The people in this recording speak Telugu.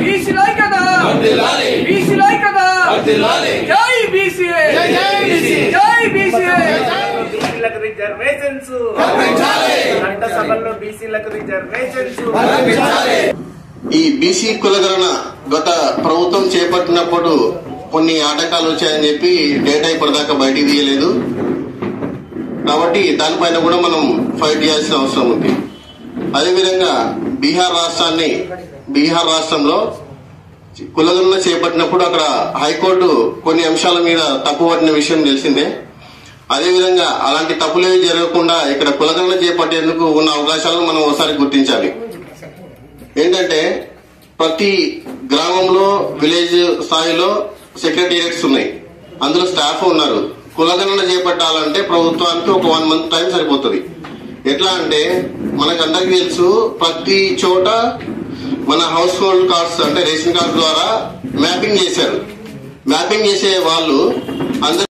బీసీలై కదా బీసీలై కదా జై బీసీఏ జై బీసీఏ బీసీలకు రిజర్వేషన్స్ చట్టసభల్లో బీసీలకు రిజర్వేషన్స్. ఈ బీసీ కులగణన గత ప్రభుత్వం చేపట్టినప్పుడు కొన్ని ఆటంకాలు వచ్చాయని చెప్పి డేటా ఇప్పటిదాకా బయటికి తీయలేదు. కాబట్టి దానిపైన కూడా మనం ఫైట్ చేయాల్సిన అవసరం ఉంది. అదేవిధంగా బీహార్ రాష్ట్రంలో కులగణన చేపట్టినప్పుడు అక్కడ హైకోర్టు కొన్ని అంశాల మీద తప్పు పట్టిన విషయం తెలిసిందే. అదేవిధంగా అలాంటి తప్పులేవి జరగకుండా ఇక్కడ కులగణన చేపట్టేందుకు ఉన్న అవకాశాలను మనం ఒకసారి గుర్తించాలి. ఏంటంటే ప్రతి గ్రామంలో విలేజ్ స్థాయిలో సెక్రటేరియట్స్ ఉన్నాయి, అందులో స్టాఫ్ ఉన్నారు. కులగణన చేపట్టాలంటే ప్రభుత్వానికి ఒక 1 month టైం సరిపోతుంది. ఎట్లా అంటే మనకందరికి తెలుసు, ప్రతి చోట మన హౌస్ హోల్డ్ కార్డ్స్ అంటే రేషన్ కార్డు ద్వారా మ్యాపింగ్ చేశారు. మ్యాపింగ్ చేసే వాళ్ళు అందరూ